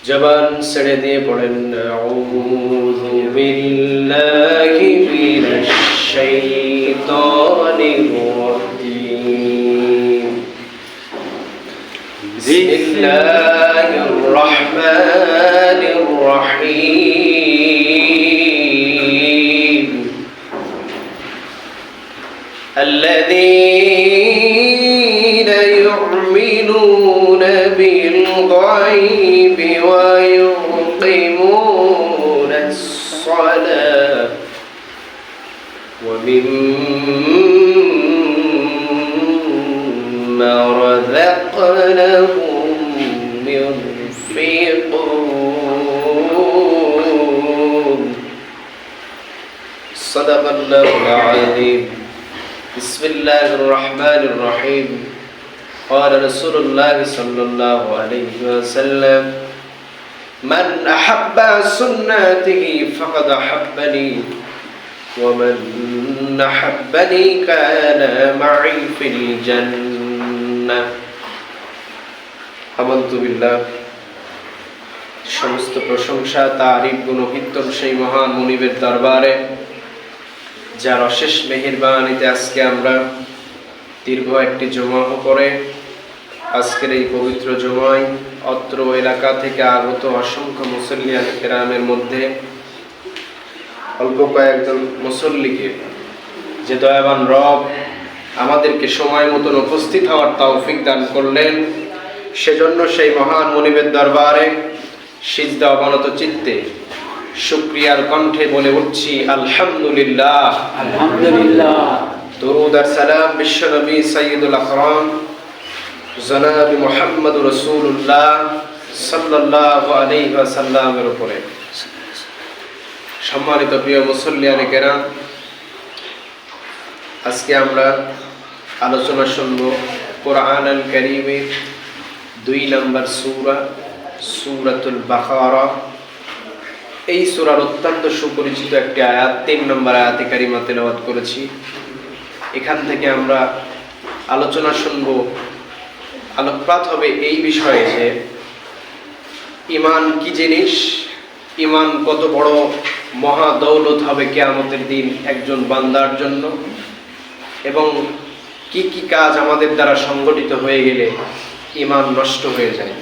জবান ছেড়ে দিয়ে পড়েন আউযু বিল্লাহি মিনাশ শাইতানির রাজীম বিসমিল্লাহির রহমানির রহিম الذين يؤمنون بالغيب ويقيمون الصلاة ومما رزقناهم ينفقون صدق الله العظيم بسم الله الرحمن الرحيم قال رسول الله صلى الله عليه وسلم من أحب سنتي فقد أحبني ومن أحبني كان معي في الجنة آمنت بالله সমস্ত প্রশংসা তারিফ গুণ কীর্তন সেই মহান মুনিবের দরবারে যার অশেষ মেহেরবানিতে আজকে আমরা দীর্ঘ একটি জমা করে আজকের এই পবিত্র জমায় অত্র এলাকা থেকে আগত অসংখ্য মুসল্লিয়ান কেরামের মধ্যে অল্প কয়েকজন মুসল্লিকে যে দয়াবান রব আমাদেরকে সময় মতন উপস্থিত হওয়ার তৌফিক দান করলেন, সেজন্য সেই মহান মুনিবের দরবারে সিজদা অবনত চিত্তে শুকরিয়ার কণ্ঠে বলে উঠছি আলহামদুলিল্লাহ। আলহামদুলিল্লাহ। দরুদ আর সালাম বিশ্ব নবী সাইয়্যিদুল আকরাম জনাব মুহাম্মদ রাসূলুল্লাহ সাল্লাল্লাহু আলাইহি ওয়াসাল্লামের উপরে। সম্মানিত প্রিয় মুসল্লিয়ানে কেরাম, আজকে আমরা আলোচনা শুনব কোরআন আল কারীমের 2 নম্বর সূরা সূরাতুল বাকারা। এই সূরার অত্যন্ত সুপরিচিত একটি আয়াত 3 নম্বর আয়াতে কারিমা তেলাওয়াত করেছি। এখান থেকে আমরা আলোচনা শুনব, আলোকপাত হবে এই বিষয়ে যে ঈমান কি জিনিস, ঈমান কত বড় মহা দৌলত হবে কিয়ামতের দিন একজন বান্দার জন্য, এবং কি কি কাজ আমাদের দ্বারা সংগঠিত হয়ে গেলে ঈমান নষ্ট হয়ে যায়।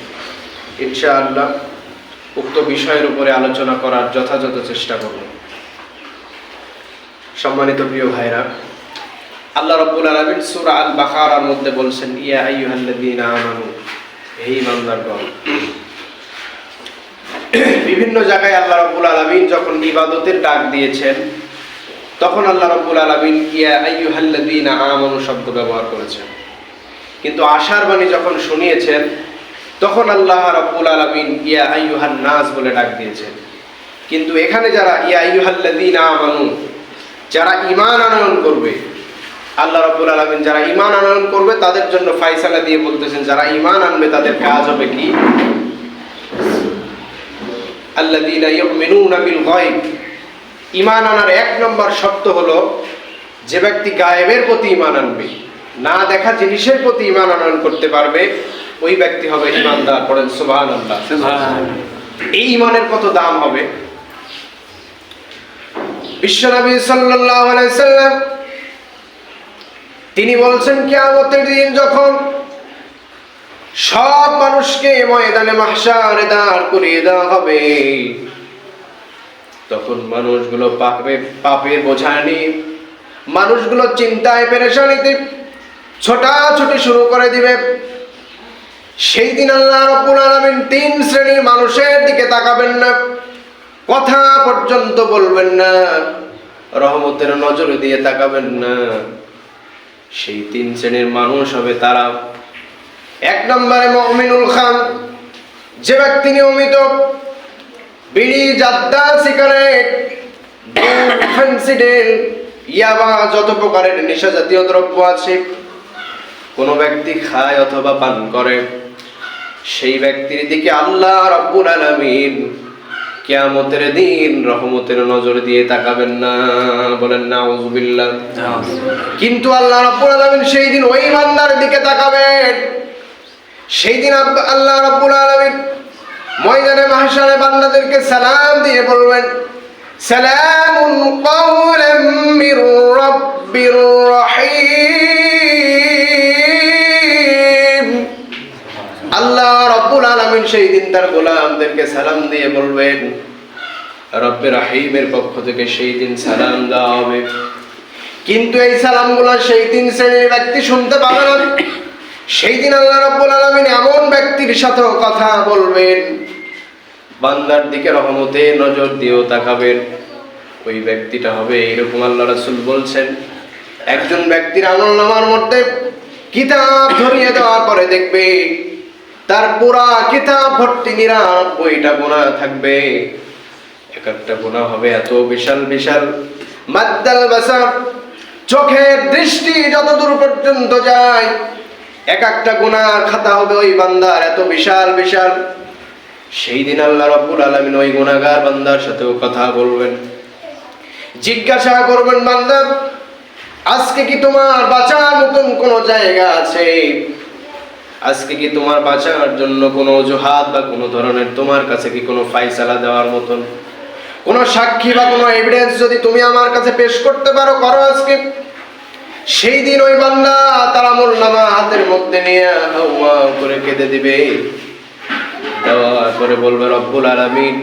ইনশাআল্লাহ উক্ত বিষয়ের উপরে আলোচনা করার যথাযথ চেষ্টা করব। সম্মানিত প্রিয় ভাইরা, আল্লাহ রাব্বুল আলামিন সূরা আল বাকারার মধ্যে বলছেন ইয়া আইয়ুহাল্লাযীনা আমানু, হে ঈমানদারগণ। বিভিন্ন জায়গায় আল্লাহ রাব্বুল আলামিন যখন ইবাদতের ডাক দিয়েছেন তখন আল্লাহ রাব্বুল আলামিন ইয়া আইয়ুহাল্লাযীনা আমানু শব্দ ব্যবহার করেছেন, কিন্তু আশার বাণী যখন শুনিয়েছেন তখন আল্লাহ রাব্বুল আলামিন ইয়া আইয়ুহান নাস বলে ডাক দিয়েছেন। কিন্তু এখানে যারা ইয়া আইয়ুহাল্লাযীনা আমানু, যারা ঈমান আনয়ন করবে, আল্লাহ রাব্বুল আলামিন যারা ঈমান আনয়ন করবে তাদের জন্য ফয়সালা দিয়ে বলতেছেন যারা ঈমান আনবে তাদের কাজ হবে কি, আল্লাযীনা ইউমিনুনা বিল গায়ব। ঈমান আনার 1 নম্বর শর্ত হলো যে ব্যক্তি গায়েবের প্রতি ঈমান আনবে, না দেখা জিনিসের প্রতি ঈমান আনয়ন করতে পারবে, ওই ব্যক্তি হবে ঈমানদার। পড়েন সুবহানাল্লাহ। এই ঈমানের কত দাম হবে। বিশ্বনবী সাল্লাল্লাহু আলাইহি সাল্লাম তিনি বলছেন কিয়ামতের দিন যখন সব মানুষকে ময়দানে মাহশারে দাঁড় করিয়ে দেওয়া হবে, তখন মানুষগুলো পাপের বোঝা নিয়ে, মানুষগুলো চিন্তায় পেরেশানিতে ছোটাছুটি শুরু করে দিবে। সেই দিন আল্লাহ রাব্বুল আলামিন 3 শ্রেণীর মানুষের দিকে তাকাবেন না, কথা পর্যন্ত বলবেন না, রহমতের নজর দিয়ে তাকাবেন না। সেই 3 শ্রেণীর মানুষ হবে তারা, 1 নম্বরে মুমিনুল খান, যে ব্যক্তি নিয়মিত বিড়ি, জাদ্দা, সিগারেট, ফেন্সিডিল, ইয়াবা যত প্রকারের নেশা জাতীয় দ্রব্য আছে কোনো ব্যক্তি খায় অথবা পান করে, সেই ব্যক্তির দিকে আল্লাহ রাব্বুল আলামিন কিয়ামতের দিন রহমতের নজর দিয়ে তাকাবেন না। বলেন নাউযুবিল্লাহ। কিন্তু আল্লাহ রাব্বুল আলামিন সেই দিন ওই বান্দার দিকে তাকাবেন, সেই দিন আল্লাহ রাব্বুল আলামিন ময়দানে মাহশারে বান্দাদেরকে সালাম দিয়ে বলবেন, সালামুন কাওলাম মির রাব্বির রহিম। আল্লাহ রাব্বুল আলামিন সেই দিন তার গোলামদেরকে সালাম দিয়ে বলবেন, রব্বে রহিমের পক্ষ থেকে সেই দিন সালাম দেওয়া হবে। কিন্তু এই সালামগুলো সেই তিন শ্রেণীর ব্যক্তি শুনতে পাবে না। সেই দিন আল্লাহ রাব্বুল আলামিন এমন ব্যক্তির সাথে কথা বলবেন, বান্দার দিকে রহমতে নজর দিয়েও তাকাবেন। ওই ব্যক্তিটা হবে এরকম, আল্লাহ রাসূল বলছেন, একজন ব্যক্তির আমলনামার মধ্যে কিতাব ধরিয়ে দেওয়ার পরে দেখবে তার পুরা কিতাব ভর্তি 99টা গুনাহ থাকবে। এক একটা গুনাহ হবে এত বিশাল বিশাল, মাদ্দাল বাসার, চোখের দৃষ্টি যতদূর পর্যন্ত যায়, এক একটা গুনাহর খাতা হবে ওই বান্দার এত বিশাল বিশাল। সেই দিন আল্লাহ রাব্বুল আলামিন ওই গুনাহগার বান্দার সাথেও কথা বলবেন, জিজ্ঞাসা করবেন, বান্দা আজকে কি তোমার বাঁচার মতন কোনো জায়গা আছে? আজকে কি তোমার বাঁচার জন্য কোনো অজুহাত বা কোনো ধরনের তোমার কাছে কি কোনো ফায়সালা দেওয়ার মতন কোনো সাক্ষী বা কোনো এভিডেন্স যদি তুমি আমার কাছে পেশ করতে পারো, করো আজকে। সেই দিন ওই বান্দা তার আমলনামা হাতের মধ্যে নিয়ে হাওয়া করে কেঁদে দিবে, দেওয়ার পরে বলবে, রব্বুল আলামিন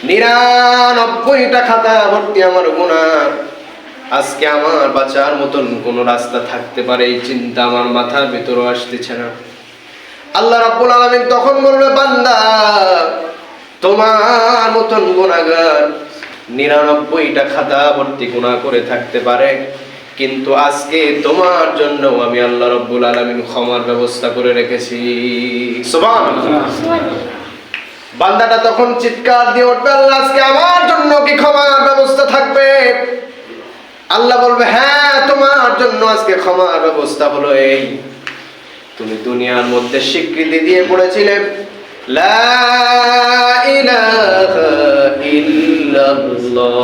99টা খাতা ভর্তি আমার গুনাহ, আজকে আমার বাঁচার মতন কোনো রাস্তা থাকতে পারে এই চিন্তা আমার মাথার ভিতরে আসতেছে না। আল্লাহ রাব্বুল আলামিন তখন বলবে, বান্দা তোমার মতন গুনাহগার 99টা খাতা ভর্তি গুনাহ করে থাকতে পারে, কিন্তু আজকে তোমার জন্য আমি আল্লাহ রাব্বুল আলামিন ক্ষমার ব্যবস্থা করে রেখেছি। সুবহানাল্লাহ। বান্দাটা তখন চিৎকার দিয়ে উঠবে, আল্লাহ আজকে আমার জন্য কি ক্ষমার ব্যবস্থা থাকবে? আল্লাহ বলবে, হ্যাঁ তোমার জন্য আজকে ক্ষমার ব্যবস্থা হলো এই, তুমি দুনিয়ার মধ্যে স্বীকৃতি দিয়ে পড়েছিলে লা ইলাহা ইল্লাল্লাহ,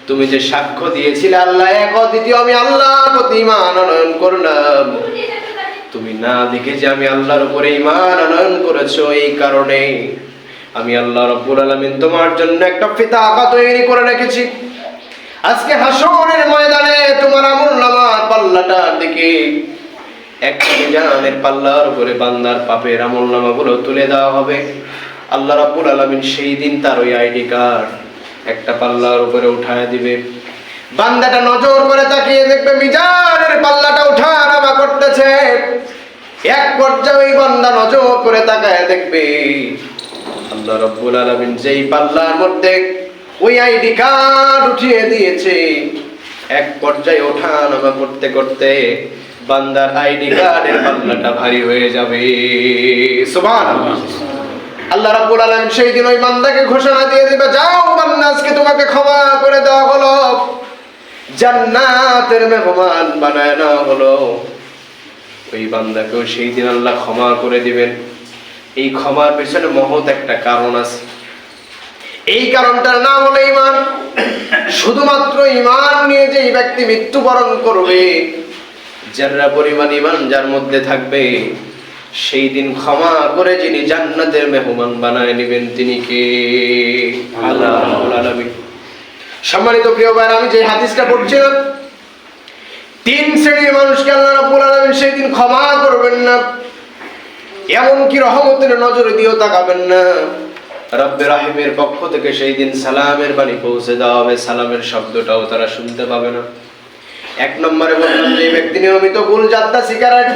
তুমি যে সাক্ষ্য দিয়েছিলে আল্লাহ এক অদ্বিতীয়, আমি আল্লাহর প্রতি ঈমান আনয়ন করলাম, তুমি না দেখে যে আমি আল্লাহর উপরে ঈমান আনয়ন করেছো, এই কারণে আমি আল্লাহ রাব্বুল আলামিন তোমার জন্য একটা ফিতাকা তৈরি করে রেখেছি। আজকে হাসরের ময়দানে তোমার আমলনামার পাল্লাটার দিকে একটা মিজানের পাল্লার উপরে বান্দার পাপের আমলনামাগুলো তুলে দেওয়া হবে। আল্লাহ রাব্বুল আলামিন সেই দিন তার ওই আইডি কার্ড একটা পাল্লার উপরে উঠায় দিবে। বান্দাটা নজর করে তাকিয়ে দেখবে মিজানের পাল্লাটা ওঠানামা করতেছে। এক পর্যায়ে ওই বান্দা নজর করে তাকায় দেখবে আল্লাহ রাব্বুল আলামিন যেই পাল্লার মধ্যে ওই আইডি কার্ড উঠিয়ে দিয়েছে, এক পর্যায়ে ওঠানামা করতে করতে বান্দার আইডি কার্ডের পাল্লাটা ভারী হয়ে যাবে। সুবহানাল্লাহ। আল্লাহ রাব্বুল আলামিন সেই দিন ওই বান্দাকে ঘোষণা দিয়ে দিবে, যাও বান্দা আজকে তোমাকে ক্ষমা করে দেওয়া হলো, জান্নাতের মেহমান বানায় নেওয়া হলো। ওই বান্দাকেও সেই দিন আল্লাহ ক্ষমা করে দিবেন। এই ক্ষমার পেছনে মহৎ একটা কারণ আছে, এই কারণটার নাম হলো ঈমান। শুধুমাত্র ঈমান নিয়ে যে ব্যক্তি মৃত্যুবরণ করবে, যারা পরিমাণ ঈমান যার মধ্যে থাকবে, সেই দিন ক্ষমা করে যিনি জান্নাতের মেহমান বানায় নেবেন তিনি কে? আল্লাহ রাব্বুল আলামিন। সম্মানিত প্রিয় ভাই, আমি যে হাদিসটা পড়ছিলাম, তিন শ্রেণীর মানুষকে আল্লাহ রাব্বুল আলামিন সেই দিন ক্ষমা করবেন না, এমনকি রহমতের নজরে দিয়েও তাকাবেন না। রব্বে রহিমের পক্ষ থেকে সেই দিন সালামের বাণী পৌঁছে দেওয়া হবে, সালামের শব্দটাও তারা শুনতে পাবে না। এক নম্বরে বললাম, যে ব্যক্তি নিয়মিত গুল, জাদ্দা, সিগারেট,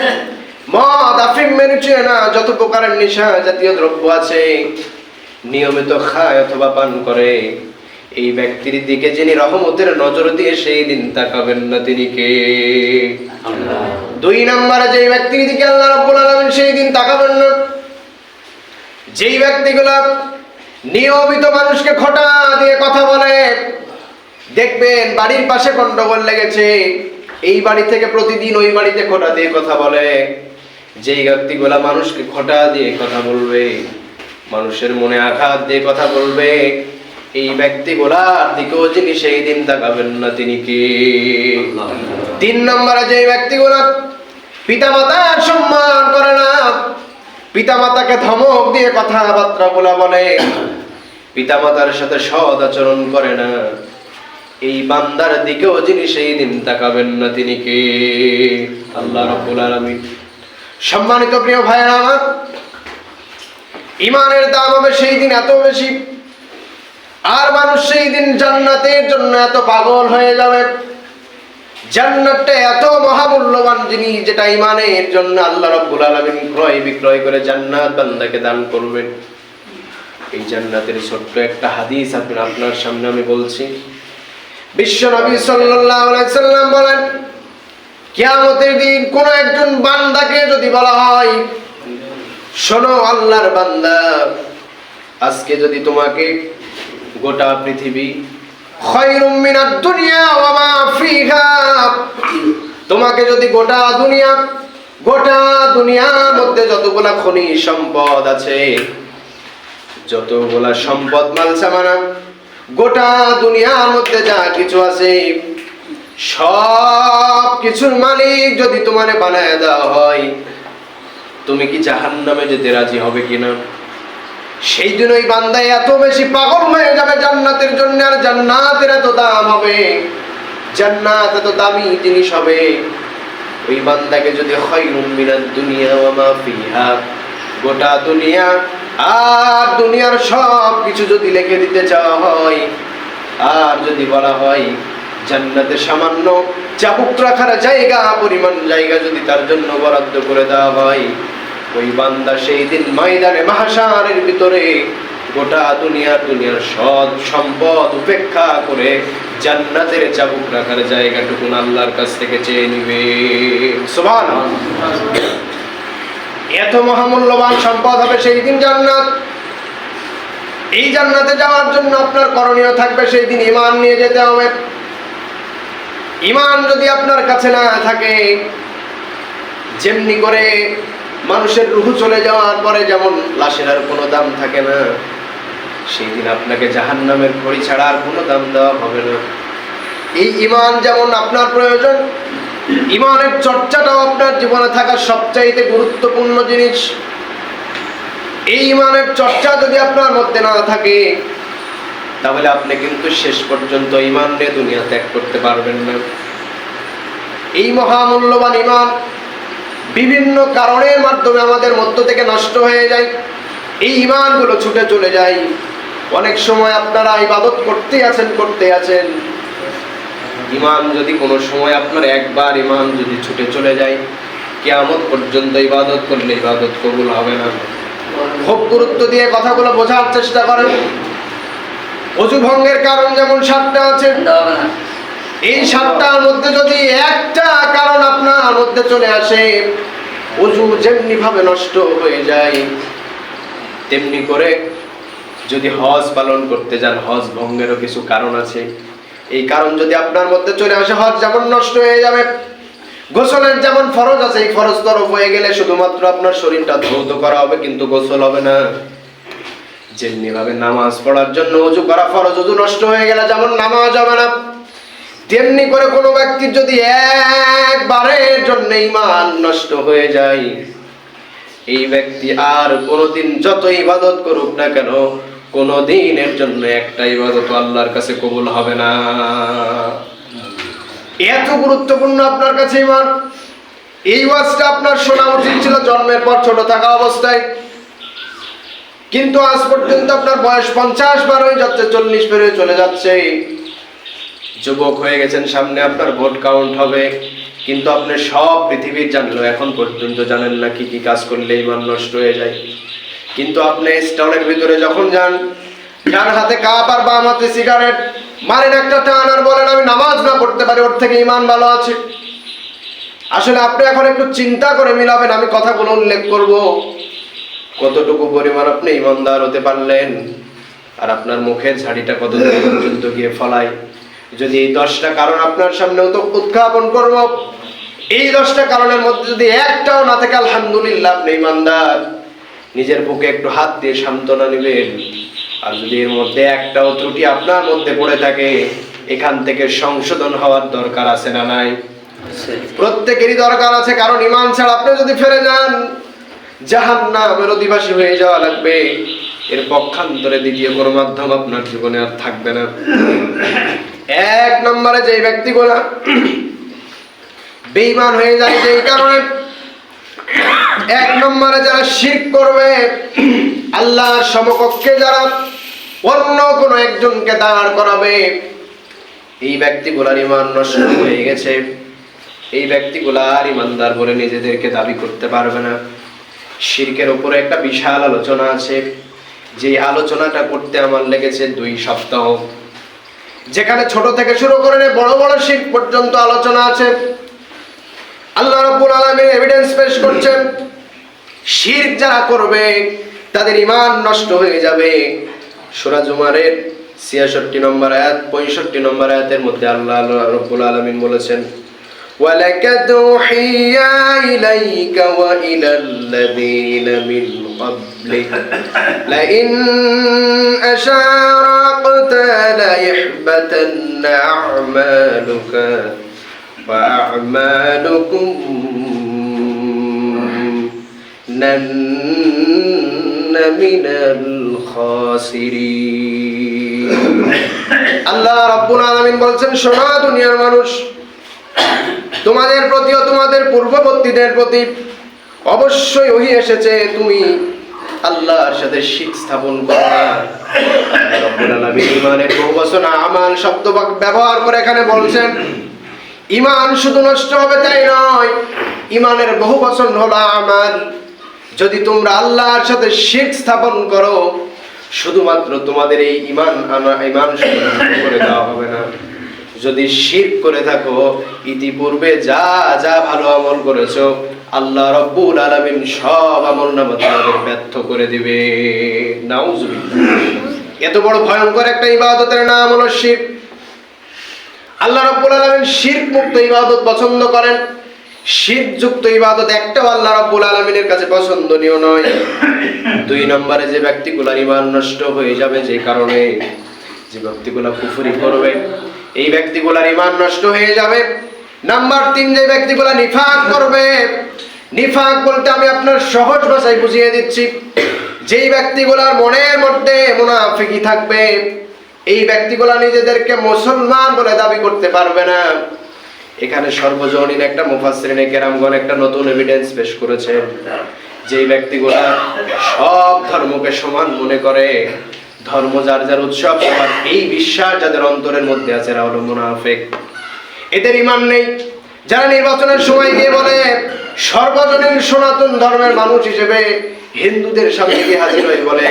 মদ, আফিম, মেরিজুয়ানা, যত প্রকারের নেশা জাতীয় দ্রব্য আছে নিয়মিত খায় অথবা পান করে, এই ব্যক্তির দিকে যিনি রহমতের নজর দিয়ে সেই দিন তাকাবেন না তিনি কে? আল্লাহ। দুই নম্বরে যেই ব্যক্তির দিকে আল্লাহ রাব্বুল আলামিন সেই দিন তাকাবেন না, যেই ব্যক্তিগুলো নিয়মিত মানুষকে খোঁটা দিয়ে কথা বলে। দেখবেন বাড়ির পাশে গন্ডগোল লেগেছে, এই বাড়ি থেকে প্রতিদিন ওই বাড়িতে খোঁটা দিয়ে কথা বলে। যেই ব্যক্তিগুলা মানুষকে খোঁটা দিয়ে কথা বলবে, মানুষের মনে আঘাত দিয়ে কথা বলবে, এই ব্যক্তিগুলার দিকেও যিনি সেই দিন তাকাবেন না তিনি কে? তিন নম্বরে যে ব্যক্তিগুলা পিতা মাতার সম্মান করে না, পিতামাতাকে ধমক দিয়ে কথাবার্তা বলে, পিতামাতার সাথে সৎ আচরণ করে না, এই বান্দার দিকেও যিনি সেই দিন তাকাবেন না, তিনি কে? আল্লাহ রাব্বুল আলামিন। সম্মানিত প্রিয় ভাইরা আমার, ইমানের দাম হবে সেই দিন এত বেশি, আর মানুষ সেই দিন জান্নাতের জন্য এত পাগল হয়ে যাবে। জান্নাতটা এত মহামূল্যবান জিনিস, যেটা ইমানের জন্য আল্লাহ রাব্বুল আলামিন ক্রয় বিক্রয় করে জান্নাত বান্দাকে দান করবেন। এই জান্নাতের ছোট্ট একটা হাদিস আপনার সামনে আমি বলছি। বিশ্ব নবী সাল্লাল্লাহু আলাইহি সাল্লাম বলেন, কিয়ামতের দিন কোন একজন বান্দাকে যদি বলা হয়, শোনো আল্লাহর বান্দা, আজকে যদি তোমাকে গোটা পৃথিবী খায়রুম মিনাদ দুনিয়া ওয়া মা ফিহা, তোমাকে যদি গোটা দুনিয়ার মধ্যে যতগুলা খনিজ সম্পদ আছে, যতগুলা সম্পদ মাল সামানা, গোটা দুনিয়ার মধ্যে যা কিছু আছে, সব কিছুর মালিক যদি তোমারে বানায় দেওয়া হয়, তুমি কি জাহান্নামে যেতে রাজি হবে কিনা? সেই দিন ওই বান্দা এত বেশি পাগল হয়ে যাবে জান্নাতের জন্য, আর জান্নাতের এত দাম হবে, জান্নাত এত দামি জিনিস হবে, ওই বান্দাকে যদি খায়রুম মিনাদ দুনিয়া ওয়া মা ফিহা, গোটা দুনিয়া আর দুনিয়ার সব কিছু যদি লিখে দিতে চাওয়া হয়, আর যদি বলা হয় জান্নাতে সামান্য চাবুক রাখার জায়গা পরিমাণ জায়গা যদি তার জন্য বরাদ্দ করে দেওয়া হয়, ওই বান্দা সেই দিন ময়দানে মাহশারের ভিতরে গোটা দুনিয়ার সব সম্পদ উপেক্ষা করে জান্নাতের চাবুক রাখার জায়গাটুকু আল্লাহর কাছ থেকে চেয়ে নিবে। সুবহানাল্লাহ। এত মহামূল্যবান সম্পদ হবে সেই দিন জান্নাত। এই জান্নাতে যাওয়ার জন্য আপনার করণীয় থাকবে সেই দিন ঈমান নিয়ে যেতে হবে। ঈমান যদি আপনার কাছে না থাকে, যেমনি করে মানুষের রূহ চলে যাওয়ার পরে যেমন লাশের আর কোনো দাম থাকে না, সেই দিন আপনাকে জাহান্নামের খড়ি ছাড়া আর কোনো দাম দেওয়া হবে না। এই ঈমান যেমন আপনার প্রয়োজন, ঈমানের চর্চাটাও আপনার জীবনে থাকা সবচাইতে গুরুত্বপূর্ণ জিনিস। এই ঈমানের চর্চা যদি আপনার মধ্যে না থাকে, তাহলে আপনি কিন্তু শেষ পর্যন্ত ঈমান নিয়ে দুনিয়া ত্যাগ করতে পারবেন না। এই মহামূল্যবান ঈমান বিভিন্ন কারণের মাধ্যমে আমাদের মধ্য থেকে নষ্ট হয়ে যায়, এই ঈমানগুলো ছুটে চলে যায়। অনেক সময় আপনারা ইবাদত করতে আছেন, ঈমান যদি কোনো সময় আপনার একবার ঈমান যদি ছুটে চলে যায়, কিয়ামত পর্যন্ত ইবাদত করলে ইবাদত কবুল হবে না। খুব গুরুত্ব দিয়ে কথাগুলো বোঝার চেষ্টা করেন। ওযু ভঙ্গের কারণ যেমন 7টা আছে, এই 7টার মধ্যে যদি একটা কারণ আপনার মধ্যে চলে আসে, ওযু যেমনি ভাবে নষ্ট হয়ে যায়, তেমনি করে যদি হজ পালন করতে যান, হজ ভঙ্গেরও কিছু কারণ আছে। এই কারণ যদি আপনার মধ্যে চলে আসে, হজ যেমন নষ্ট হয়ে যাবে। গোসলের যেমন ফরজ আছে, এই ফরজ তরফ হয়ে গেলে শুধুমাত্র আপনার শরীরটা ধৌত করা হবে, কিন্তু গোসল হবে না। যেমনি ভাবে নামাজ পড়ার জন্য ওযু করা ফরজ, ওযু নষ্ট হয়ে গেলে যেমন নামাজ হবে না, তেমনি করে কোনো ব্যক্তির যদি একবারের জন্য ঈমান নষ্ট হয়ে যায়, এই ব্যক্তি আর কোনোদিন যত ইবাদত করুক না কেন, কোনোদিনের জন্য একটা ইবাদত আল্লাহর কাছে কবুল হবে না। এত গুরুত্বপূর্ণ আপনার কাছে ঈমান। এই ওয়াজটা আপনার শোনা উচিত ছিল জন্মের পর ছোট থাকা অবস্থায়, কিন্তু আজ পর্যন্ত আপনার বয়স 50 পার হয়ে যাচ্ছে, 40 পেরিয়ে চলে যাচ্ছে, যুবক হয়ে গেছেন, সামনে আপনার ভোট কাউন্ট হবে, কিন্তু আপনি সব পৃথিবীর জানলেও এখন পর্যন্ত জানেন না কি কি কাজ করলে ঈমান নষ্ট হয়ে যায়। কিন্তু আপনি স্টলের ভিতরে যখন যান, যার হাতে কাপ আর বাম হাতে সিগারেট, মারেন একটা টান আর বলেন আমি নামাজ না পড়তে পারি, ওর থেকে ঈমান ভালো আছে। আসলে আপনি এখন একটু চিন্তা করে মিলাবেন, আমি কথাগুলো উল্লেখ করব, কতটুকু পরিমাণ আপনি ঈমানদার হতে পারলেন, আর আপনার মুখের ঝাড়িটা কতদূর পর্যন্ত গিয়ে ফলায়। যদি এই 10টা কারণ আপনার সামনে উত্থাপন করব, এই 10টা কারণের মধ্যে যদি একটাও না থাকে, আলহামদুলিল্লাহ আপনি ঈমানদার। নিজের বুকে একটু হাত দিয়ে সান্ত্বনা নেবেন। আর যদি এর মধ্যে একটাও ত্রুটি আপনার মধ্যে পড়ে থাকে, এখান থেকে সংশোধন হওয়ার দরকার আছে না নাই? প্রত্যেকেরই দরকার আছে, কারণ ঈমান ছাড়া আপনি যদি ফিরে যান, জাহান্নামের অধিবাসী হয়ে যাওয়া লাগবে। এর পক্ষান্তরে দ্বিতীয় কোনো মাধ্যম আপনার জীবনে আর থাকবে না। এক নম্বরে যে ব্যক্তিগুলা বেঈমান হয়ে যায় যেই কারণে, এক নম্বরে যারা শিরক করবে, আল্লাহর সমকক্ষে যারা অন্য কোনো একজনকে দাঁড় করাবে, এই ব্যক্তিগুলার ঈমান নষ্ট হয়ে গেছে। এই ব্যক্তিগুলা আর ঈমানদার বলে নিজেদেরকে দাবি করতে পারবে না। শিরকের উপরে একটা বিশাল আলোচনা আছে, যে আলোচনাটা করতে আমার লেগেছে 2 সপ্তাহ, যেখানে ছোট থেকে শুরু করে বড় বড় শিরক পর্যন্ত আলোচনা আছে। আল্লাহ রাব্বুল আলামিন এভিডেন্স পেশ করছেন, শিরক যারা করবে তাদের ঈমান নষ্ট হয়ে যাবে। সূরা জুমারের 66 নম্বর আয়াত 65 নম্বর আয়াতের মধ্যে আল্লাহ রাব্বুল আলামিন বলেছেন, ওয়ালাকাদ উহিয়া ইলাইকা ওয়া ইলাল্লাযীনা মিন ক্বাবলিক লাইন আশারাকতা লাইহবাতান্না আ'মালুকা ওয়া আ'মালুকুম মিনাল খাসিরিন। আল্লাহ রাব্বুল আলামিন বলছেন, শোনো দুনিয়ার মানুষ, তোমাদের প্রতি ও তোমাদের পূর্ববর্তীদের প্রতি অবশ্যই ওহী এসেছে, তুমি আল্লাহর সাথে শিরক স্থাপন করো না। আল্লাহ রাব্বুল আলামিন ঈমানের বহুবচন আমাল শব্দ ব্যবহার করে এখানে বলছেন, ঈমান শুধু নষ্ট হবে তাই নয়, ঈমানের বহুবচন হলো আমাল। যদি তোমরা আল্লাহর সাথে শিরক স্থাপন করো, শুধুমাত্র তোমাদের এই ঈমান শুধু করে দেওয়া হবে না। যদি শিরক করে থাকো, ইতিপূর্বে যা যা ভালো আমল করেছো, আল্লাহ রাব্বুল আলামিন সব আমলনামা তোমাদের ব্যর্থ করে দিবে। নাউজুবিল্লাহ। এত বড় ভয়ঙ্কর একটা ইবাদতের নাম হলো শিরক। আল্লাহ রাব্বুল আলামিন শিরক মুক্ত ইবাদত পছন্দ করেন। শিরক যুক্ত ইবাদত একটাও আল্লাহ রাব্বুল আলামিনের কাছে পছন্দনীয় নয়। 2 নম্বরে যে ব্যক্তিগুলোর ঈমান নষ্ট হয়ে যাবে যে কারণে, যে ব্যক্তিগুলো কুফরি করবে, এই ব্যক্তিগুলোর ঈমান নষ্ট হয়ে যাবে। নাম্বার 3, যে ব্যক্তিগুলো নিফাক করবে। নিফাক বলতে আমি আপনার সহজ ভাষায় বুঝিয়ে দিচ্ছি, যেই ব্যক্তিগুলোর মনের মধ্যে মুনাফিকি থাকবে, এই ব্যক্তিগুলো নিজেদেরকে মুসলমান বলে দাবি করতে পারবে না। এখানে সর্বজনীন একটা মুফাসসিরিনে কেরামগণ একটা নতুন এভিডেন্স পেশ করেছেন, যে ব্যক্তিগুলা সব ধর্মকে সমান মনে করে, ধর্ম যার যার উৎসব সবার, এই বিশ্বাস যাদের অন্তরের মধ্যে আছে, এরা হলো মুনাফিক। এদের ঈমান নেই। যারা নির্বাচনের সময় গিয়ে বলে সর্বজনীন সনাতন ধর্মের মানুষ হিসেবে হিন্দুদের সামনে গিয়ে হাজির হয়ে বলে,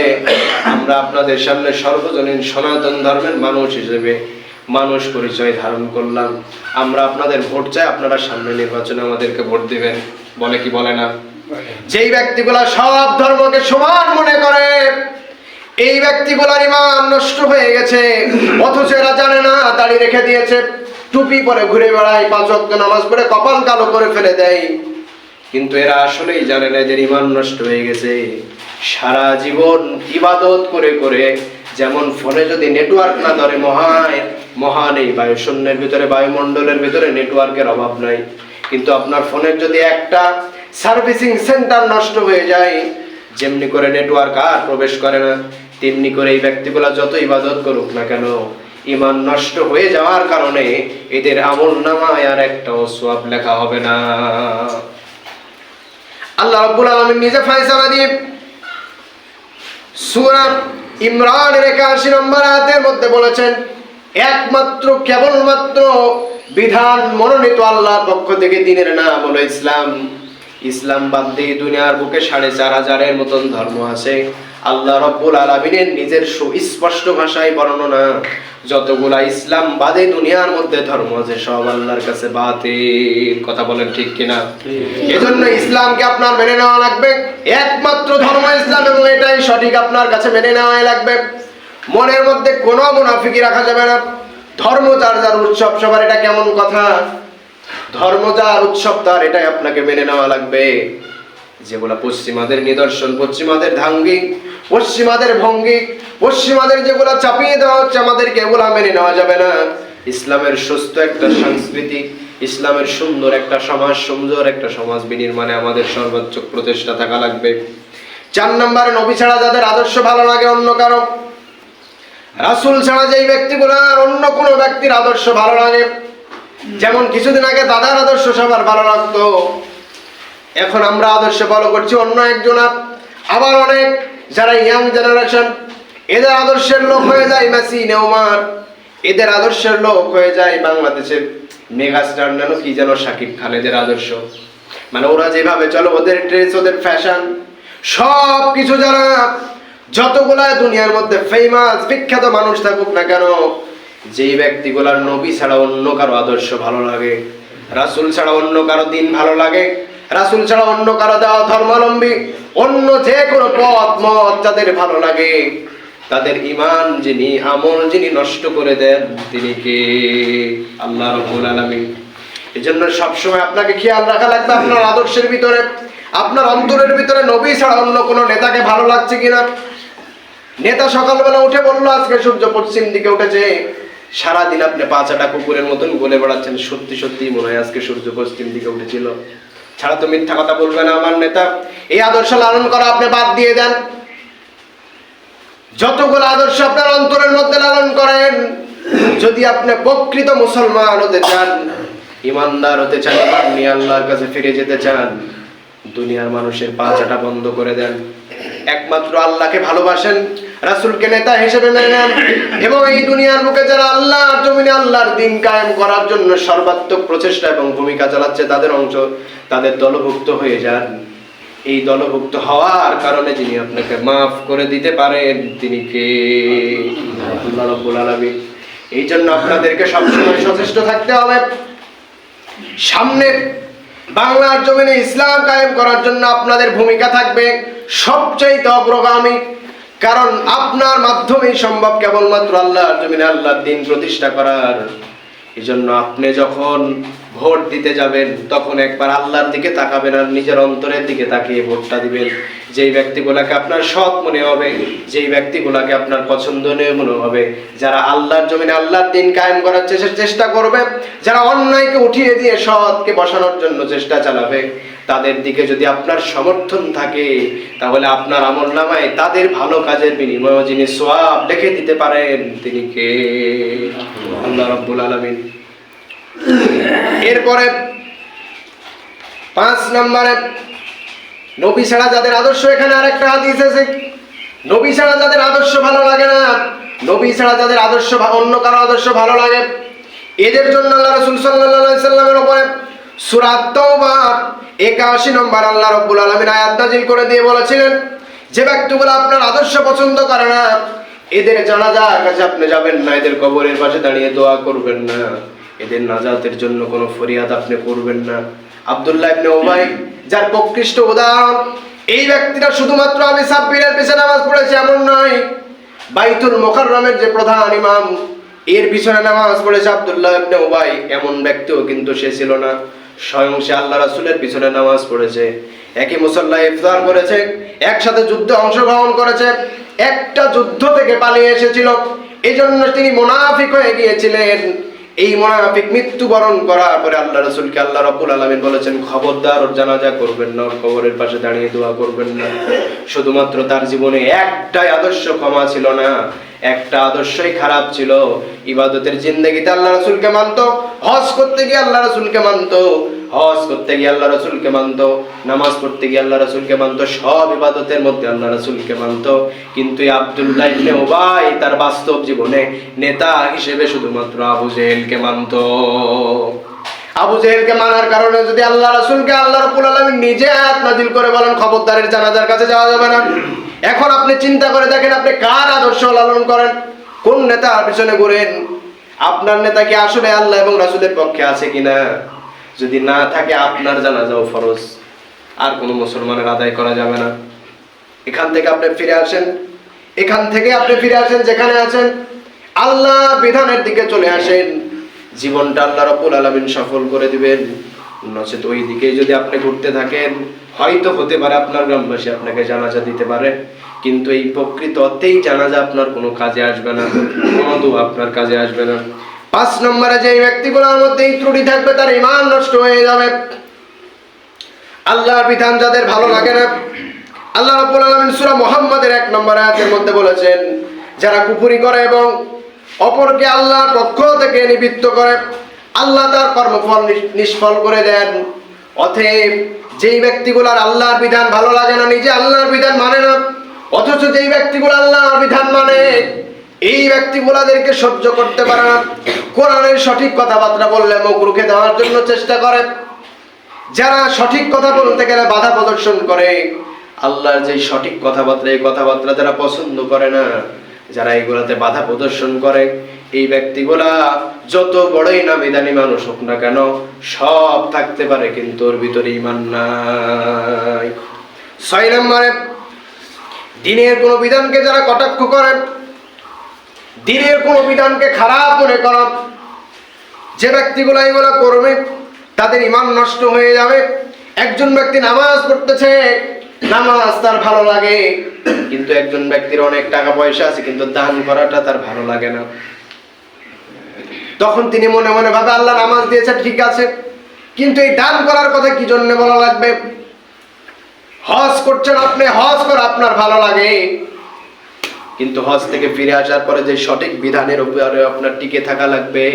আমরা আপনাদের সামনে সর্বজনীন সনাতন ধর্মের মানুষ হিসেবে মানুষ পরিচয় ধারণ করলাম, আমরা আপনাদের ভোট চাই, আপনারা সামনে নির্বাচনে আমাদেরকে ভোট দিবেন, বলে কি বলে না? যেই ব্যক্তিগুলা সব ধর্মকে সমান মনে করে, এই ব্যক্তিগুলার ঈমান নষ্ট হয়ে গেছে। অথচ এরা জানে না, দাড়ি রেখে দিয়েছে, টুপি পরে ঘুরে বেড়ায়, 5 ওয়াক্ত নামাজ পড়ে কপাল কালো করে ফেলে দেয়, কিন্তু এরা আসলেই জানে না এদের ঈমান নষ্ট হয়ে গেছে। সারা জীবন ইবাদত করে করে, যেমন ফোনে যদি নেটওয়ার্ক না ধরে মহান এই বায়ুশূন্যের ভিতরে, বায়ুমণ্ডলের ভিতরে নেটওয়ার্কের অভাব নাই, কিন্তু আপনার ফোনের যদি একটা সার্ভিসিং সেন্টার নষ্ট হয়ে যায়, যেমনি করে নেটওয়ার্ক আর প্রবেশ করে না, তেমনি করে এই ব্যক্তিগুলা যত ইবাদত করুক না কেন, ঈমান নষ্ট হয়ে যাওয়ার কারণে এদের আমলনামায় আর একটাও সওয়াব লেখা হবে না। আল্লাহ রাব্বুল আলামিন নিজে ফয়সালা দিয়ে সূরা ইমরানের 81 নম্বর আয়াতের মধ্যে বলেছেন, একমাত্র কেবলমাত্র বিধান মনোনীত আল্লাহর পক্ষ থেকে দ্বীনের নাম হলো ইসলাম। ইসলাম বাদ দিয়ে দুনিয়ার বুকে 4500-এর মতন ধর্ম আছে। আল্লাহ রাব্বুল আলামিনের নিজের সুস্পষ্ট ভাষায় বর্ণনা, যতগুলা ইসলাম বাদে দুনিয়ার মধ্যে ধর্ম আছে সব আল্লাহর কাছে বাতিল। কথা বলেন ঠিক কিনা? এজন্য ইসলামকে আপনার মেনে নেওয়া লাগবে, একমাত্র ধর্ম ইসলাম, এবং এটাই সঠিক, আপনার কাছে মেনে নেওয়াই লাগবে। মনের মধ্যে কোনো মুনাফিকি রাখা যাবে না। ধর্ম যার যার উৎসব সবার, এটা কেমন কথা? ধর্ম যার উৎসব তার, এটাই আপনাকে মেনে নেওয়া লাগবে। যেগুলা পশ্চিমাদের নিদর্শন, পশ্চিমাদের ধাঙ্গি, পশ্চিমাদের ভঙ্গি, পশ্চিমাদের যেগুলা চাপিয়ে দেওয়া হচ্ছে আমাদেরকে, এগুলা মেনে নেওয়া যাবে না। ইসলামের সুস্থ একটা সংস্কৃতি, ইসলামের সুন্দর একটা সমাজ, সুন্দর একটা সমাজ বিনির্মাণে আমাদের সর্বোচ্চ প্রচেষ্টা থাকা লাগবে। 4 নম্বরে, নবী ছাড়া যাদের আদর্শ ভালো লাগে অন্য কারো, রাসূল ছাড়া যেই ব্যক্তিগুলোর অন্য কোনো ব্যক্তির আদর্শ ভালো লাগে, যেমন কিছুদিন আগে দাদার আদর্শ সবার ভালো লাগতো, এখন আমরা আদর্শ ফলো করছি অন্য একজনের। আবার অনেক যারা ইয়াং জেনারেশন, এদের আদর্শের লোক হয়ে যায় মেসি, নেইমার, এদের আদর্শের লোক হয়ে যায় বাংলাদেশের মেগাস্টার নানো কি যেন শাকিব খান, এদের আদর্শ। মানে ওরা যেভাবে চলো, ওদের ড্রেস, ওদের ফ্যাশন, সব কিছু, যারা যতগুলা দুনিয়ার মধ্যে ফেমাস বিখ্যাত মানুষ থাকুক না কেন, যেই ব্যক্তিগুলার নবী ছাড়া অন্য কারো আদর্শ ভালো লাগে, রাসূল ছাড়া অন্য কারো দিন ভালো লাগে, রাসূল ছাড়া অন্য কারো দেওয়া ধর্মাবলম্বী অন্য যে কোনো পথ মত যাদের ভালো লাগে, তাদের ঈমান যিনি, আমল যিনি নষ্ট করে দেন তিনি কে? আল্লাহ রাব্বুল আলামিন। এজন্য সবসময় আপনাকে খেয়াল রাখা লাগবে আপনার আদর্শের ভিতরে, আপনার অন্তরের ভিতরে নবী ছাড়া অন্য কোনো নেতাকে ভালো লাগছে কিনা। নেতা সকালবেলা উঠে বললো আজকে সূর্য পশ্চিম দিকে উঠেছে, সারাদিন আপনি পাঁচাটা কুকুরের মতন বলে বেড়াচ্ছেন, সত্যি সত্যি মনে হয় আজকে সূর্য পশ্চিম দিকে উঠেছিল, ছাড়া তো মিথ্যা কথা বলবে না আমার নেতা। এই আদর্শ লালন করা আপনি বাদ দিয়ে দেন। যতগুলো আদর্শ আপনার অন্তরের মধ্যে লালন করেন, যদি আপনি প্রকৃত মুসলমান হতে চান, ইমানদার হতে চান, ইমান নিয়ে আল্লাহর কাছে ফিরে যেতে চান, দুনিয়ার মানুষের পাঁচাটা বন্ধ করে দেন, একমাত্র আল্লাহকে ভালোবাসেন, রাসূলকে নেতা হিসেবে মেনে নেন, এবং এই দুনিয়ার বুকে যারা আল্লাহর জমিনে আল্লাহর দ্বীন কায়েম করার জন্য সর্বাত্মক প্রচেষ্টা এবং ভূমিকা চালাচ্ছে, তাদের অংশ, তাদের দলভুক্ত হয়ে যান। এই দলভুক্ত হওয়ার কারণে যিনি আপনাকে মাফ করে দিতে পারেন তিনি কে? আল্লাহ রাব্বুল আলামিন। এই জন্য আপনাদেরকে সবসময় সচেষ্ট থাকতে হবে। সামনে বাংলার জমিনে ইসলাম কায়েম করার জন্য আপনাদের ভূমিকা থাকবে সবচেয়ে অগ্রগামী, কারণ আপনার মাধ্যমেই সম্ভব কেবলমাত্র আল্লাহর জমিনে আল্লাহর দ্বীন প্রতিষ্ঠা করার। এই জন্য আপনি যখন ভোট দিতে যাবেন তখন একবার আল্লাহর দিকে তাকাবেন আর নিজের অন্তরের দিকে তাকিয়ে ভোটটা দিবেন। যেই ব্যক্তিগুলোকে আপনার সৎ মনে হবে, যেই ব্যক্তিগুলোকে আপনার পছন্দনীয় মনে হবে, যারা আল্লাহর জমিনে আল্লাহর দ্বীন কায়েম করার চেষ্টা করবে, যারা অন্যায়কে উঠিয়ে দিয়ে সৎকে বসানোর জন্য চেষ্টা চালাবে, তাদের দিকে যদি আপনার সমর্থন থাকে, তাহলে আপনার আমলনামায় তাদের ভালো কাজের বিনিময়ে যিনি সওয়াব লিখে দিতে পারেন তিনি কে? আল্লাহ রাব্বুল আলামিন। এরপরে 5 নম্বরে, নবী ছাড়া যাদের আদর্শ, এখানে আরেকটা হাদিস আছে, নবী ছাড়া যাদের আদর্শ ভালো লাগে না, নবী ছাড়া যাদের আদর্শ অন্য কারো আদর্শ ভালো লাগে, এদের জন্য আল্লাহ রাসূল সাল্লাল্লাহু আলাইহি সাল্লামের উপরে সূরা তাওবা 81 নম্বর আল্লাহ রাব্বুল আলামিন আয়াত নাযিল করে দিয়ে বলেছিলেন, যে ব্যক্তিগুলো আপনার আদর্শ পছন্দ করে না, এদের জানাজার কাছে আপনি যাবেন না, এদের কবরের পাশে দাঁড়িয়ে দোয়া করবেন না, এদের নাজাতের জন্য কোনো ফরিয়াদ আপনি করবেন না। আব্দুল্লাহ ইবনে উবাই যার প্রকৃষ্ট উদাহরণ, এই ব্যক্তিটা শুধুমাত্র আমি সাব্বিরের পিছনে নামাজ পড়েছি এমন নয়, বাইতুল মুকাররমের যে প্রধান ইমাম এর পিছনে নামাজ পড়েছে আব্দুল্লাহ ইবনে উবাই, এমন ব্যক্তিও কিন্তু সে ছিল না। স্বয়ং সে আল্লাহ রাসূলের পিছনে নামাজ পড়েছে, একই মুসল্লায় ইফতার করেছে, একসাথে যুদ্ধে অংশগ্রহণ করেছে, একটা যুদ্ধ থেকে পালিয়ে এসেছিল, এজন্য তিনি মুনাফিক হয়ে গিয়েছিলেন। এই মুনাফিক মৃত্যুবরণ করার পরে আল্লাহ রাসূলকে আল্লাহ রাব্বুল আলামিন বলেছেন, খবরদার ওর জানাজা করবেন না, ওর কবরের পাশে দাঁড়িয়ে দোয়া করবেন না। শুধুমাত্র তার জীবনে একটাই আদর্শ ক্ষমা ছিল না, একটা আদর্শই খারাপ ছিল। ইবাদতের জিন্দেগিতে আল্লাহ রাসূলকে মানত, হজ করতে গিয়ে আল্লাহ রাসূলকে মানত, হজ করতে গিয়ে আল্লাহ রাসূলকে মানত, নামাজ পড়তে গিয়ে আল্লাহ রাসূলকে মানত, সব ইবাদতের মধ্যে আল্লাহ রাসূলকে মানত। কিন্তু এই আব্দুল্লাহ ইবনে উবাই তার বাস্তব জীবনে নেতা হিসেবে শুধুমাত্র আবু জেহেলকে মানত। আবু জেহেলকে মানার কারণে যদি আল্লাহ রাসূলকে আল্লাহ রাব্বুল আলামিন নিজে আয়াত নাযিল করে বলেন খবরদারের জানাজার কাছে যাওয়া যাবে না। এখন আপনি চিন্তা করে দেখেন, আপনি কার আদর্শ লালন করেন, কোন নেতার পিছনে ঘুরেন, আপনার নেতা কি আসলে আল্লাহ এবং রাসূলের পক্ষে আছে কিনা? যদি না থাকে আপনার জানাজাও ফরজ, আর কোনো মুসলমানের আদায় করা যাবে না। এখান থেকে আপনি ফিরে আসেন, এখান থেকে আপনি ফিরে আসেন যেখানে আছেন, আল্লাহ বিধানের দিকে চলে আসেন, জীবনটা আল্লাহ রাব্বুল আলামিন সফল করে দিবেন। নচেত ওই দিকে যদি আপনি ঘুরতে থাকেন, হয়তো হতে পারে আপনার গ্রামবাসী আপনাকে জানাজা দিতে পারে, কিন্তু এই প্রকৃত অর্থেই জানাজা আপনার কোনো কাজে আসবে না, কোনো দোয়া আপনার কাজে আসবে না। 5 নম্বরে যে ব্যক্তিগুলোর মধ্যে এই ত্রুটি থাকবে তার ঈমান নষ্ট হয়ে যাবে। আল্লাহর বিধান যাদের ভালো লাগে না, আল্লাহ রাব্বুল আলামিন সূরা মুহাম্মাদের 1 নম্বর আয়াতের মধ্যে বলেছেন, যারা কুফরি করে এবং অপরকে আল্লাহর পক্ষ থেকে নিবৃত্ত করে, আল্লাহ তার কর্মফল নিষ্ফল করে দেন। অতএব যেই ব্যক্তিগুলোর আল্লাহর বিধান ভালো লাগে না, নিজে আল্লাহর বিধান মানে না, অথচ যেই ব্যক্তিগুলো আল্লাহর বিধান মানে, এই ব্যক্তিগুলোদেরকে সহ্য করতে পারে না। কোরআনের সঠিক কথাবার্তা বললে মুখ রুখে দেওয়ার জন্য চেষ্টা করে। যারা সঠিক কথা বলতে গেলে বাধা প্রদর্শন করে, আল্লাহর যে সঠিক কথাবার্তা, এই কথাবার্তা যারা পছন্দ করে না, যারা এগুলাতে বাধা প্রদর্শন করে, এই ব্যক্তিগুলা যত বড়ই নামি দামি মানুষ হোক না কেন, সব থাকতে পারে কিন্তু ওর ভিতরে ঈমান নাই। 6 নম্বরে দ্বীনের কোনো বিধানকে যারা কটাক্ষ করে, দ্বীনের কোনো বিধানকে খারাপ মনে করা, যে ব্যক্তিগুলা এগুলা করবে তাদের ঈমান নষ্ট হয়ে যাবে। একজন ব্যক্তি নামাজ পড়তেছে, নামাজ তার ভালো লাগে, কিন্তু একজন ব্যক্তির অনেক টাকা পয়সা আছে কিন্তু দান করাটা তার ভালো লাগে না। তখন তিনি মনে মনে ভাবে, আল্লাহ নামাজ দিয়েছে ঠিক আছে, কিন্তু এই দান করার কথা কি জন্য বলা লাগবে? হজ করছেন আপনি, হজ করা আপনার ভালো লাগে, কিন্তু হজ থেকে ফিরে আসার পরে যে সঠিক বিধানের উপরে আপনার টিকে থাকা লাগবে,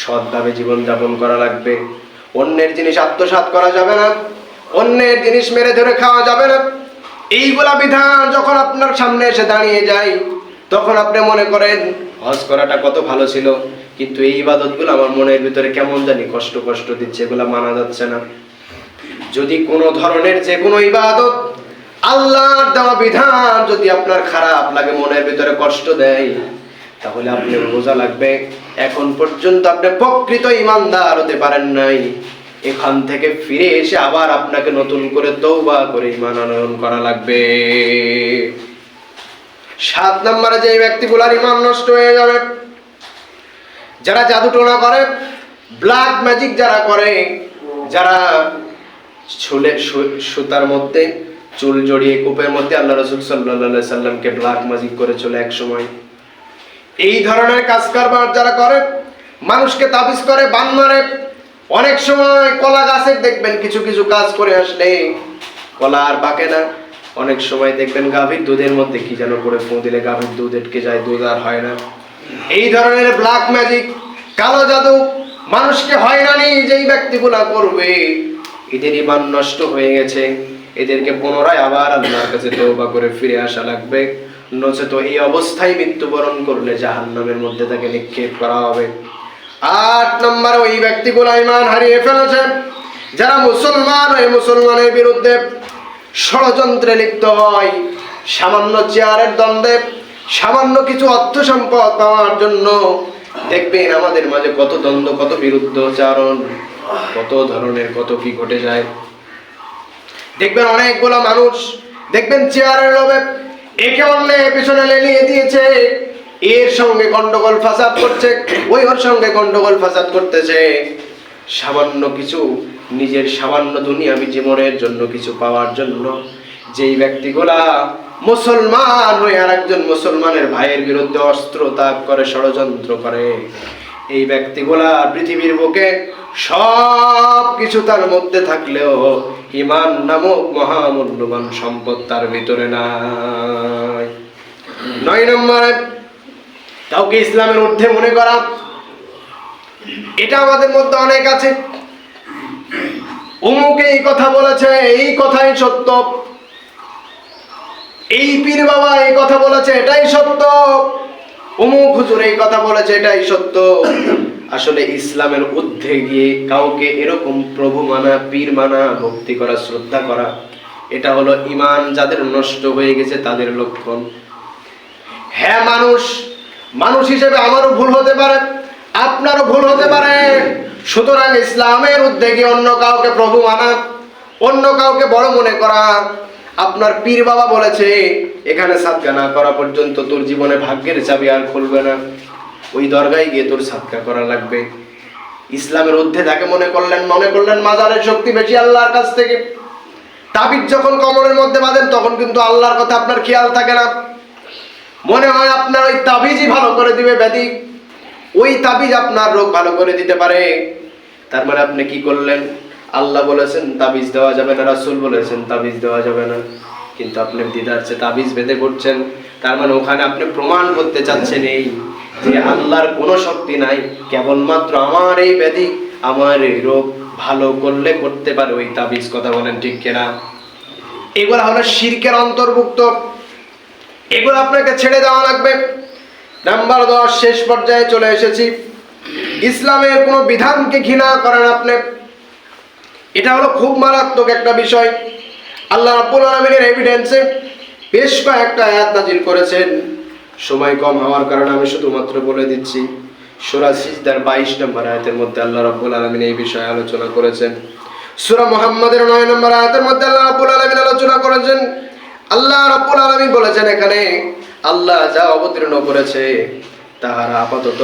সৎভাবে জীবনযাপন করা লাগবে। অন্যের জিনিস আত্মসাৎ করা যাবে না, অন্যের জিনিস মেরে ধরে খাওয়া যাবে না। এইগুলা বিধান যখন আপনার সামনে এসে দাঁড়িয়ে যায়, তখন আপনি মনে করেন হজ করাটা কত ভালো ছিল, কিন্তু এই ইবাদতগুলো আমার মনের ভিতরে কেমন জানি কষ্ট কষ্ট দিচ্ছে, এগুলা মানা যাচ্ছে না। যদি কোনো ধরনের যে কোনো ইবাদত, আল্লাহর দেওয়া বিধান যদি আপনার খারাপ লাগে, মনের ভিতরে কষ্ট দেয়, তাহলে আপনি বোঝা লাগবে এখন পর্যন্ত আপনি প্রকৃত ঈমানদার হতে পারেন নাই। এখান থেকে ফিরে এসে আবার আপনাকে নতুন করে তওবা করে ঈমান আনয়ন করা লাগবে। 7 নম্বরে যে ব্যক্তিগুলোর ঈমান নষ্ট হয়ে যাবে, যারা জাদুটোনা করে, ব্ল্যাক ম্যাজিক যারা করে, যারা সুতার মধ্যে চুল জড়িয়ে কূপের মধ্যে আল্লাহ রাসূল সাল্লাল্লাহু আলাইহি সাল্লামকে ব্ল্যাক ম্যাজিক করেছিল এক সময়, এই ধরনের কাজ কারবার যারা করে, মানুষকে তাবিজ করে, বান মারে। অনেক সময় কলা গাছের দেখবেন কিছু কিছু কাজ করে আসলে কলা আর পাকে না। অনেক সময় দেখবেন গাভীর দুধের মধ্যে কি যেন করে ফু দিলে গাভীর দুধ এটকে যায়, দুধ আর হয় না। এই ধরনের ব্ল্যাক ম্যাজিক, কালো জাদু মানুষকে হয়রানি যেই ব্যক্তিগুলা করবে, এদের ঈমান নষ্ট হয়ে গেছে। এদেরকে পুনরায় আবার আল্লাহর কাছে তওবা করে ফিরে আসা লাগবে, নচেত এই অবস্থায় মৃত্যুবরণ করলে জাহান্নামের মধ্যে তাকে নিক্ষেপ করা হবে। 8 নম্বর ওই ব্যক্তিগুলো ঈমান হারিয়ে ফেলেছে যারা মুসলমান ওই মুসলমানের বিরুদ্ধে ষড়যন্ত্রে লিপ্ত হয়। সামান্য চেয়ারের দ্বন্দ্বে, সামান্য কিছু অর্থ সম্পদ পাওয়ার জন্য দেখবেন আমাদের মাঝে কত দ্বন্দ্ব, কত বিরুদ্ধচারণ, কত ধরনের কত কি ঘটে যায়। দেখবেন অনেকগুলো মানুষ দেখবেন চেয়ারের লোভে একে অন্যের পিছনে লেলিয়ে দিয়েছে, এর সঙ্গে গন্ডগোল ফাসাদ করছে, ওই ওর সঙ্গে গন্ডগোল ফাসাদ করতেছে। সামান্য কিছু নিজের সামান্য দুনিয়াবি জীবনের জন্য কিছু পাওয়ার জন্য যেই ব্যক্তিগুলা মুসলমান হয়ে আর একজন মুসলমানের ভাইয়ের বিরুদ্ধে অস্ত্র তাক করে, ষড়যন্ত্র করে, এই ব্যক্তিগুলা পৃথিবীর বুকে সব কিছু তার মধ্যে থাকলেও ঈমান নামক মহামূল্যবান সম্পদ তার ভিতরে নাই। 9 নম্বরে কাউকে ইসলামের ঊর্ধ্বে মনে করা, এটা আমাদের মধ্যে অনেক আছে। অমুক এই কথা বলেছে, এই কথাই সত্য, এই পীর বাবা এই কথা বলেছে, এটাই সত্য, অমুক হুজুর এই কথা বলেছে, এটাই সত্য। আসলে ইসলামের ঊর্ধ্বে গিয়ে কাউকে এরকম প্রভু মানা, পীর মানা, ভক্তি করা, শ্রদ্ধা করা, এটা হলো ঈমান যাদের নষ্ট হয়ে গেছে তাদের লক্ষণ। হ্যাঁ, মানুষ হিসেবে আমারও ভুল হতে পারে, আপনারও ভুল হতে পারে। সুতরাং ইসলামের ঊর্ধ্বে গিয়ে অন্য কাউকে প্রভু মানা, অন্য কাউকে বড় মনে করা, আপনার পীর বাবা বলেছে এখানে সাদকা না করা পর্যন্ত তোর জীবনে ভাগ্যের চাবি আর খুলবে না, ওই দরগায় গিয়ে তোর সাদকা করা লাগবে। ইসলামের ঊর্ধ্বে তাকে মনে করলেন মাজারের শক্তি বেশি আল্লাহর কাছ থেকে। তাবিজ যখন কমরের মধ্যে বাঁধেন তখন কিন্তু আল্লাহর কথা আপনার খেয়াল থাকে না, মনে হয় আপনার ওই তাবিজই ভালো করে দিবে ব্যাধি। ওই তাবিজ আপনার রোগ ভালো করে দিতে পারে। তার মানে আপনি কি করলেন? আল্লাহ বলেছেন তাবিজ দেওয়া যাবে না, রাসূল বলেছেন তাবিজ দেওয়া যাবে না, কিন্তু আপনি দিদারছে তাবিজ বেঁধে করছেন। তার মানে ওখানে আপনি প্রমাণ করতে চাচ্ছেন এই যে আল্লাহর কোনো শক্তি নাই, কেবলমাত্র আমার এই ব্যাধি, আমার এই রোগ ভালো করলে করতে পারে ওই তাবিজ। কথা বলেন ঠিক কিনা? এগুলো হলো শিরকের অন্তর্ভুক্ত, এগুলো আপনাকে ছেড়ে দেওয়া লাগবে। নাম্বার 10, শেষ পর্যায়ে চলে এসেছি। ইসলামের কোনো বিধানকে ঘৃণা করেন আপনি, এটা হলো খুব মারাত্মক একটা বিষয়। আল্লাহ রাব্বুল আলামিনের এভিডেন্সে বেশ কয়েকটা আয়াত নাযিল করেছেন। সময় কম হওয়ার কারণে আমি শুধুমাত্র বলে দিচ্ছি। সূরা সিজদার 22 নম্বর আয়াতের মধ্যে আল্লাহ রাব্বুল আলামিন এই বিষয়ে আলোচনা করেছেন। সূরা মুহাম্মাদের 9 নম্বর আয়াতের মধ্যে আল্লাহ রাব্বুল আলামিন আলোচনা করেছেন। আল্লাহ রাব্বুল আলামিন বলেছেন এখানে আল্লাহ যা অবতীর্ণ করেছে তাহারা আপাতত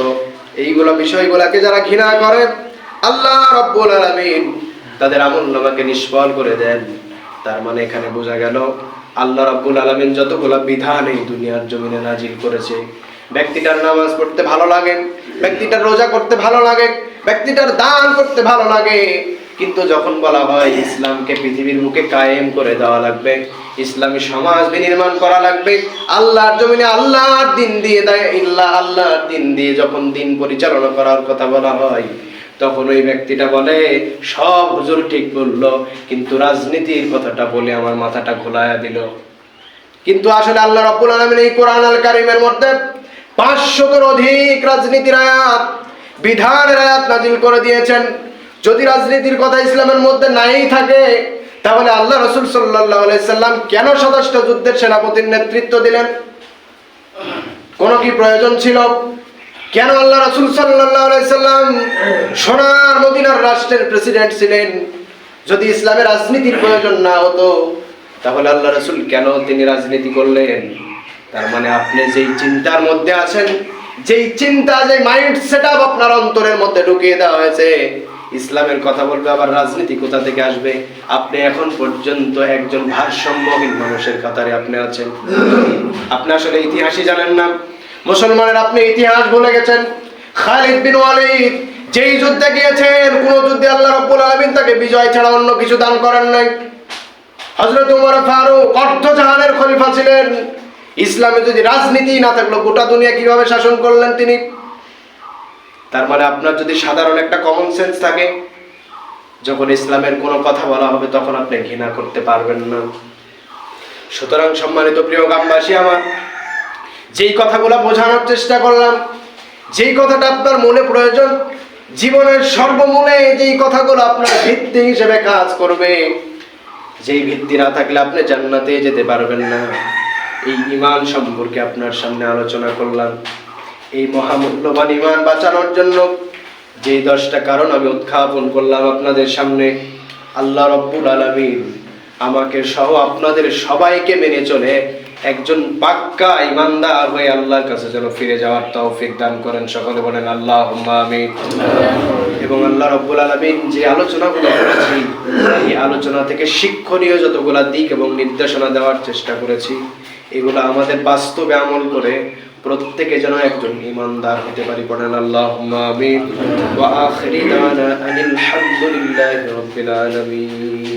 এইগুলা বিষয়গুলোকে যারা ঘৃণা করে আল্লাহ রাব্বুল আলামিন তাদের আমলনামাকে নিষ্ফল করে দেন। তার মানে এখানে বোঝা গেল আল্লাহ রাব্বুল আলামিন যতগুলা বিধান এই দুনিয়ার জমিনে নাজিল করেছে, ব্যক্তিটার নামাজ পড়তে ভালো লাগে, ব্যক্তিটার রোজা করতে ভালো লাগে, ব্যক্তিটার দান করতে ভালো লাগে, কিন্তু যখন বলা হয় ইসলামকে পৃথিবীর মুখে কায়েম করে দেওয়া লাগবে, ইসলামী সমাজ বিনির্মাণ করা লাগবে, আল্লাহর জমিনে আল্লাহর দিন দিয়ে দেয়, আল্লাহর দিন দিয়ে যখন দিন পরিচালনা করার কথা বলা হয়, তখন ওই ব্যক্তিটা বলে সব হুজুর ঠিক বললো, কিন্তু রাজনীতির কথাটা বলে আমার মাথাটা ঘোলায়া দিল। কিন্তু আসলে আল্লাহ রাব্বুল আলামিন এই কোরআন আল কারীমের মধ্যে 500-এর অধিক রাজনীতির আয়াত, বিধানের আয়াত নাজিল করে দিয়েছেন। যদি রাজনীতির কথা ইসলামের মধ্যে নাই থাকে, তাহলে আল্লাহ রাসূল সাল্লাল্লাহু আলাইহি সাল্লাম কেন 27টা যুদ্ধের সেনাপতির নেতৃত্ব দিলেন? কোন কি প্রয়োজন ছিল? কেন আল্লাহ রাসূল সাল্লাল্লাহু আলাইহি সাল্লাম সোনার মদিনার রাষ্ট্রের প্রেসিডেন্ট ছিলেন? যদি ইসলামের রাজনীতির প্রয়োজন না হতো, তাহলে আল্লাহ রাসূল কেন তিনি রাজনীতি করলেন? তার মানে আপনি যেই চিন্তার মধ্যে আছেন, যেই চিন্তা, যে মাইন্ড সেটআপ আপনার অন্তরের মধ্যে ঢুকিয়ে দেওয়া হয়েছে, ইসলামের কথা বলবে আবার রাজনীতি কোথা থেকে আসবে? আপনি এখন পর্যন্ত একজন ভারসাম্যহীন মানুষের কাতারে আপনি আছেন। আপনি আসলে ইতিহাসই জানেন না। মুসলমানের আপনি ইতিহাস ভুলে গেছেন। খালিদ বিন ওয়ালিদ যেই যুদ্ধে গিয়েছেন, কোন যুদ্ধে আল্লাহ রাব্বুল আলামিন তাকে বিজয় ছাড়া অন্য কিছু দান করেন নাই। হযরত ওমর ফারুক অর্ধজাহানের খলিফা ছিলেন। ইসলামে যদি রাজনীতি না থাকলো, গোটা দুনিয়া কিভাবে শাসন করলেন তিনি? তার মানে আপনার যদি সাধারণ একটা কমন সেন্স থাকে, যখন ইসলামের কোনো কথা বলা হবে তখন আপনি ঘৃণা করতে পারবেন না। সুতরাং সম্মানিত প্রিয় গ্রামবাসী আমার, যেই কথাগুলো বোঝানোর চেষ্টা করলাম, যেই কথাটা আপনার মনে প্রয়োজন, জীবনের সর্বমূলে যেই কথাগুলো আপনার ভিত্তি হিসেবে কাজ করবে, যেই ভিত্তি না থাকলে আপনি জান্নাতে যেতে পারবেন না, এই ঈমান সম্পর্কে আপনার সামনে আলোচনা করলাম। এই মহামূল্যবান ঈমান বাঁচানোর জন্য যেই 10টা কারণ আমি উত্থাপন করলাম আপনাদের সামনে, আল্লাহ রাব্বুল আলামিন আমাকে সহ আপনাদের সবাইকে মেনে চলে একজন পাক্কা ঈমানদার হয়ে আল্লাহর কাছে যেন ফিরে যাওয়ার তৌফিক দান করেন। সকলে বলেন আল্লাহুম্মা আমিন। এবং আল্লাহ রাব্বুল আলামিন যে আলোচনাগুলো করেছি, এই আলোচনা থেকে শিক্ষণীয় যতগুলা দিক এবং নির্দেশনা দেওয়ার চেষ্টা করেছি, এগুলো আমাদের বাস্তবে আমল করে প্রত্যেকে যেন একজন ঈমানদার হতে পারি। বলেন আল্লাহুম্মা আমিন। ওয়া আখিরি দাওয়ানা আনিল হামদুলিল্লাহি রাব্বিল আলামিন।